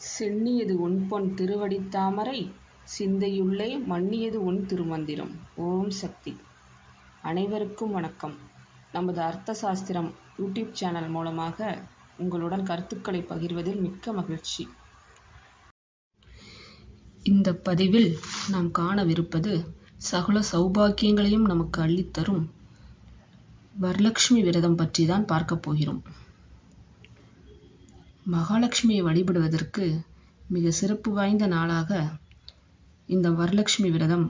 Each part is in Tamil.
சென்னியது உன்பொன் திருவடித்தாமரை சிந்தையுள்ளே மன்னியது உன் திருமந்திரம். ஓம் சக்தி. அனைவருக்கும் வணக்கம். நமது அர்த்த சாஸ்திரம் யூடியூப் சேனல் மூலமாக உங்களுடன் கருத்துக்களை பகிர்வதில் மிக்க மகிழ்ச்சி. இந்த பதிவில் நாம் காணவிருப்பது சகல சௌபாக்கியங்களையும் நமக்கு அள்ளித்தரும் வரலட்சுமி விரதம் பற்றி தான் பார்க்க போகிறோம். மகாலட்சுமியை வழிபடுவதற்கு மிக சிறப்பு வாய்ந்த நாளாக இந்த வரலட்சுமி விரதம்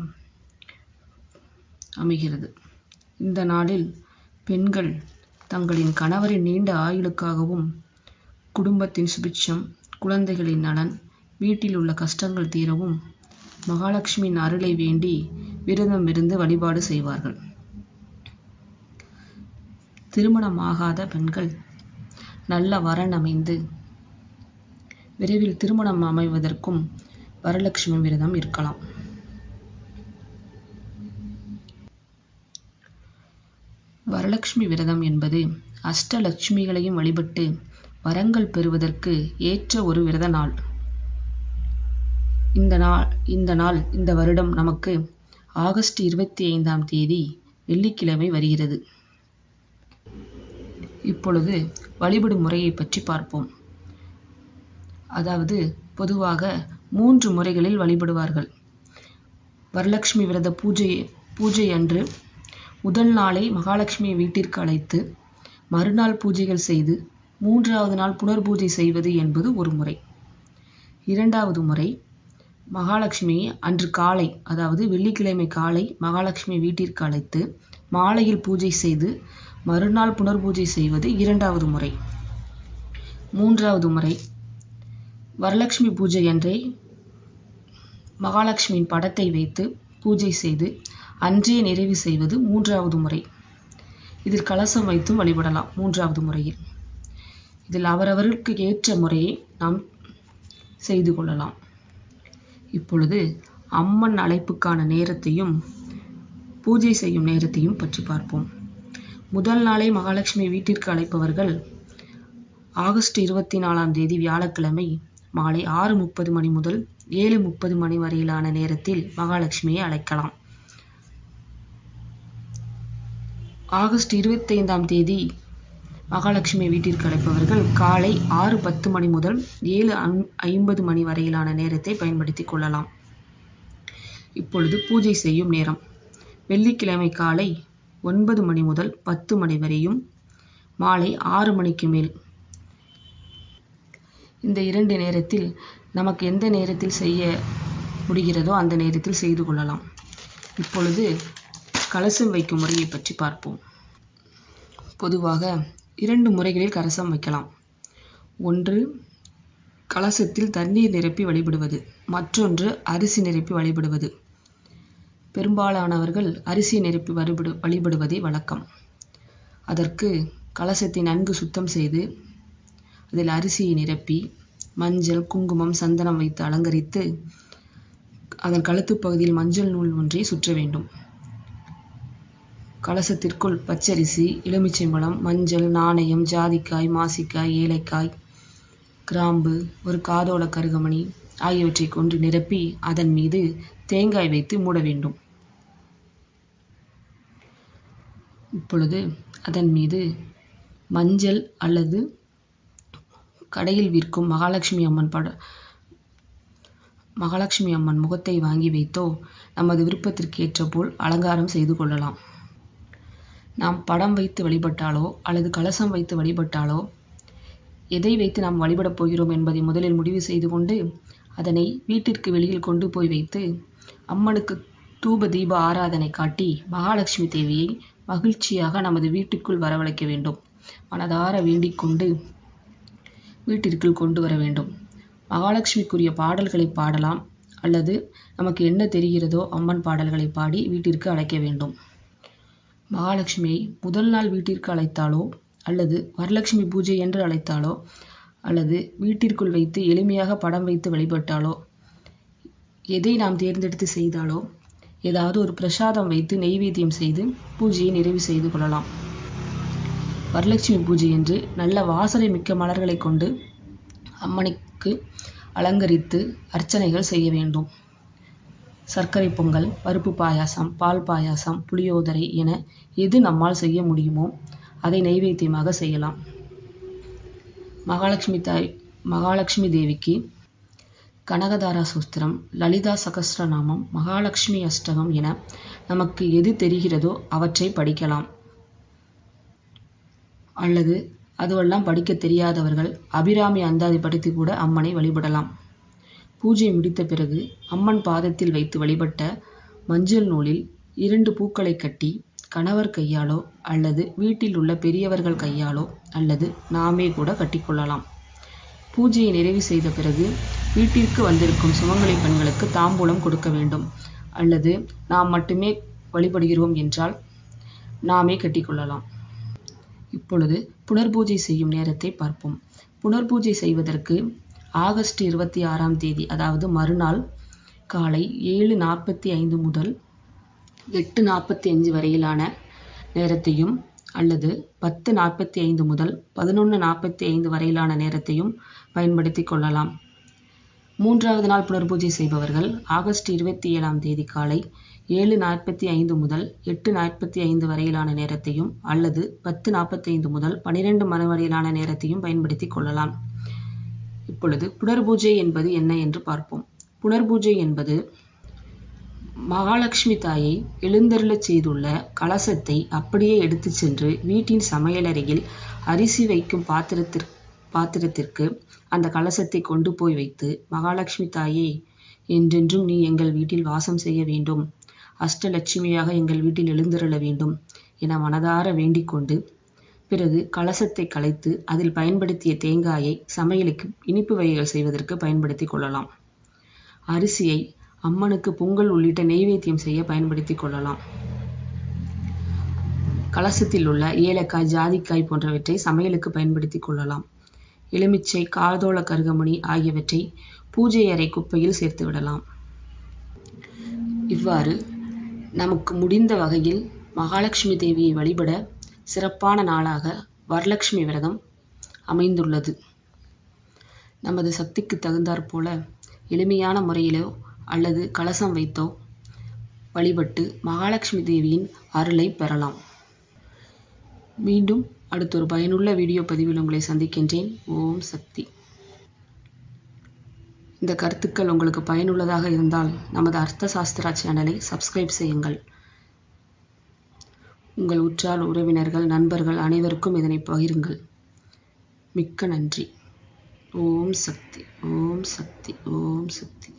அமைகிறது. இந்த நாளில் பெண்கள் தங்களின் கணவரின் நீண்ட ஆயுளுக்காகவும் குடும்பத்தின் சுபிட்சம், குழந்தைகளின் நலன், வீட்டில் உள்ள கஷ்டங்கள் தீரவும் மகாலட்சுமியின் அருளை வேண்டி விரதம் இருந்து வழிபாடு செய்வார்கள். திருமணமாகாத பெண்கள் நல்ல வரன் அமைந்து விரைவில் திருமணம் அமைவதற்கும் வரலட்சுமி விரதம் இருக்கலாம். வரலட்சுமி விரதம் என்பது அஷ்டலட்சுமிகளையும் வழிபட்டு வரங்கள் பெறுவதற்கு ஏற்ற ஒரு விரத நாள். இந்த வருடம் நமக்கு ஆகஸ்ட் 25ஆம் தேதி வெள்ளிக்கிழமை வருகிறது. இப்பொழுது வழிபடும் முறையை பற்றி பார்ப்போம். அதாவது பொதுவாக 3 முறைகளில் வழிபடுவார்கள். வரலட்சுமி விரத பூஜை அன்று முதல் நாளை மகாலட்சுமியை வீட்டிற்கு அழைத்து மறுநாள் பூஜைகள் செய்து 3வது நாள் புனர்பூஜை செய்வது என்பது ஒரு முறை. 2வது முறை, மகாலட்சுமியை அன்று காலை, அதாவது வெள்ளிக்கிழமை காலை மகாலட்சுமியை வீட்டிற்கு அழைத்து மாலையில் பூஜை செய்து மறுநாள் புனர்பூஜை செய்வது 2வது முறை. 3வது முறை, வரலட்சுமி பூஜை அன்றே மகாலட்சுமியின் படத்தை வைத்து பூஜை செய்து அன்றே நிறைவு செய்வது 3வது முறை. இதில் கலசம் வைத்தும் வழிபடலாம் 3வது முறையில். இதில் அவரவருக்கு ஏற்ற முறையை நாம் செய்து கொள்ளலாம். இப்பொழுது அம்மன் அழைப்புக்கான நேரத்தையும் பூஜை செய்யும் நேரத்தையும் பற்றி பார்ப்போம். முதல் நாளை மகாலட்சுமி வீட்டிற்கு அழைப்பவர்கள் ஆகஸ்ட் 24ஆம் தேதி வியாழக்கிழமை மாலை 6:30 மணி முதல் 7:30 மணி வரையிலான நேரத்தில் மகாலட்சுமியை அழைக்கலாம். ஆகஸ்ட் 25ஆம் தேதி மகாலட்சுமி வீட்டிற்கு அழைப்பவர்கள் காலை 6:10 மணி முதல் 7:50 மணி வரையிலான நேரத்தை பயன்படுத்திக் கொள்ளலாம். இப்பொழுது பூஜை செய்யும் நேரம் வெள்ளிக்கிழமை காலை 9 மணி முதல் 10 மணி வரையும் மாலை 6 மணிக்கு மேல். இந்த 2 நேரத்தில் நமக்கு எந்த நேரத்தில் செய்ய முடிகிறதோ அந்த நேரத்தில் செய்து கொள்ளலாம். இப்பொழுது கலசம் வைக்கும் முறையை பற்றி பார்ப்போம். பொதுவாக 2 முறைகளில் கலசம் வைக்கலாம். ஒன்று, கலசத்தில் தண்ணீர் நிரப்பி வழிபடுவது, மற்றொன்று அரிசி நிரப்பி வழிபடுவது. பெரும்பாலானவர்கள் அரிசி நிரப்பி வழிபடுவதே வழக்கம். அதற்கு கலசத்தை நன்கு சுத்தம் செய்து அதில் அரிசியை நிரப்பி மஞ்சள், குங்குமம், சந்தனம் வைத்து அலங்கரித்து அதன் கழுத்து பகுதியில் மஞ்சள் நூல் ஒன்றை சுற்ற வேண்டும். கலசத்திற்குள் பச்சரிசி, எலுமிச்சைம்பழம், மஞ்சள், நாணயம், ஜாதிக்காய், மாசிக்காய், ஏலக்காய், கிராம்பு, ஒரு காதோல கருகமணி ஆகியவற்றை கொண்டு நிரப்பி அதன் மீது தேங்காய் வைத்து மூட வேண்டும். இப்பொழுது அதன் மீது மஞ்சள் அல்லது கடையில் விற்கும் மகாலட்சுமி அம்மன் முகத்தை வாங்கி வைத்தோ நமது விருப்பத்திற்கு ஏற்ற போல் அலங்காரம் செய்து கொள்ளலாம். நாம் படம் வைத்து வழிபட்டாலோ அல்லது கலசம் வைத்து வழிபட்டாலோ எதை வைத்து நாம் வழிபடப் போகிறோம் என்பதை முதலில் முடிவு செய்து கொண்டு அதனை வீட்டிற்கு வெளியில் கொண்டு போய் வைத்து அம்மனுக்கு தூப தீப ஆராதனை காட்டி மகாலட்சுமி தேவியை மகிழ்ச்சியாக நமது வீட்டுக்குள் வரவழைக்க வேண்டும். மனதார வேண்டிக் கொண்டு வீட்டிற்குள் கொண்டு வர வேண்டும். மகாலட்சுமிக்குரிய பாடல்களை பாடலாம் அல்லது நமக்கு என்ன தெரிகிறதோ அம்மன் பாடல்களை பாடி வீட்டிற்கு அழைக்க வேண்டும். மகாலட்சுமியை முதல் நாள் வீட்டிற்கு அழைத்தாலோ அல்லது வரலட்சுமி பூஜை என்று அழைத்தாலோ அல்லது வீட்டிற்குள் வைத்து எளிமையாக படம் வைத்து வழிபட்டாலோ எதை நாம் தேர்ந்தெடுத்து செய்தாலோ ஏதாவது ஒரு பிரசாதம் வைத்து நெய்வேத்தியம் செய்து பூஜையை நிறைவு செய்து கொள்ளலாம். வரலட்சுமி பூஜை என்று நல்ல வாசனை மிக்க மலர்களை கொண்டு அம்மனுக்கு அலங்கரித்து அர்ச்சனைகள் செய்ய வேண்டும். சர்க்கரை பொங்கல், பருப்பு பாயாசம், பால் பாயாசம், புளியோதரை என எது நம்மால் செய்ய முடியுமோ அதை நைவேத்தியமாக செய்யலாம். மகாலட்சுமி தேவிக்கு கனகதாரா சூஸ்திரம், லலிதா சகஸ்ரநாமம், மகாலட்சுமி அஷ்டகம் என நமக்கு எது தெரிகிறதோ அவற்றை படிக்கலாம். அல்லது அதுவெல்லாம் படிக்க தெரியாதவர்கள் அபிராமி அந்தாதி படித்து கூட அம்மனை வழிபடலாம். பூஜை முடித்த பிறகு அம்மன் பாதத்தில் வைத்து வழிபட்ட மஞ்சள் நூலில் 2 பூக்களை கட்டி கணவர் கையாலோ அல்லது வீட்டில் உள்ள பெரியவர்கள் கையாலோ அல்லது நாமே கூட கட்டிக்கொள்ளலாம். பூஜையை நிறைவு செய்த பிறகு வீட்டிற்கு வந்திருக்கும் சுமங்கலி பெண்களுக்கு தாம்பூலம் கொடுக்க வேண்டும். அல்லது நாம் மட்டுமே வழிபடுகிறோம் என்றால் நாமே கட்டிக்கொள்ளலாம். இப்பொழுது புனர்பூஜை செய்யும் நேரத்தை பார்ப்போம். புனர்பூஜை செய்வதற்கு ஆகஸ்ட் 26ஆம் தேதி, அதாவது மறுநாள் காலை 7:45 முதல் 8:45 வரையிலான நேரத்தையும் அல்லது 10:45 முதல் 11:45 வரையிலான நேரத்தையும் பயன்படுத்தி கொள்ளலாம். 3வது நாள் புனர்பூஜை செய்பவர்கள் ஆகஸ்ட் 27ஆம் தேதி காலை 7:45 முதல் 8:45 வரையிலான நேரத்தையும் அல்லது 10:45 முதல் 12 மணி வரையிலான நேரத்தையும் பயன்படுத்தி கொள்ளலாம். இப்பொழுது புனர்பூஜை என்பது என்ன என்று பார்ப்போம். புனர்பூஜை என்பது மகாலட்சுமி தாயை எழுந்தருளச் செய்துள்ள கலசத்தை அப்படியே எடுத்து சென்று வீட்டின் சமையலறையில் அரிசி வைக்கும் பாத்திரத்திற்கு அந்த கலசத்தை கொண்டு போய் வைத்து, மகாலட்சுமி தாயே, என்றென்றும் நீ எங்கள் வீட்டில் வாசம் செய்ய வேண்டும், அஷ்டலட்சுமியாக எங்கள் வீட்டில் எழுந்தருள வேண்டும் என மனதார வேண்டிக் கொண்டு, பிறகு கலசத்தை கலைத்து அதில் பயன்படுத்திய தேங்காயை சமையலுக்கு இனிப்பு வகைகள் செய்வதற்கு பயன்படுத்தி கொள்ளலாம். அரிசியை அம்மனுக்கு பொங்கல் உள்ளிட்ட நெய்வேத்தியம் செய்ய பயன்படுத்தி கொள்ளலாம். கலசத்தில் உள்ள ஏலக்காய், ஜாதிக்காய் போன்றவற்றை சமையலுக்கு பயன்படுத்தி கொள்ளலாம். எலுமிச்சை, காதோள கருகமணி ஆகியவற்றை பூஜை அறை குப்பையில் சேர்த்து விடலாம். இவ்வாறு நமக்கு முடிந்த வகையில் மகாலட்சுமி தேவியை வழிபட சிறப்பான நாளாக வரலட்சுமி விரதம் அமைந்துள்ளது. நமது சக்திக்கு தகுந்தாற்போல எளிமையான முறையிலோ அல்லது கலசம் வைத்தோ வழிபட்டு மகாலட்சுமி தேவியின் அருளை பெறலாம். மீண்டும் அடுத்தொரு பயனுள்ள வீடியோ பதிவில் உங்களை சந்திக்கின்றேன். ஓம் சக்தி. இந்த கருத்துக்கள் உங்களுக்கு பயனுள்ளதாக இருந்தால் நமது அர்த்த சாஸ்திரா சேனலை சப்ஸ்கிரைப் செய்யுங்கள். உங்கள் உற்றார் உறவினர்கள், நண்பர்கள் அனைவருக்கும் இதனை பகிருங்கள். மிக்க நன்றி. ஓம் சக்தி, ஓம் சக்தி, ஓம் சக்தி.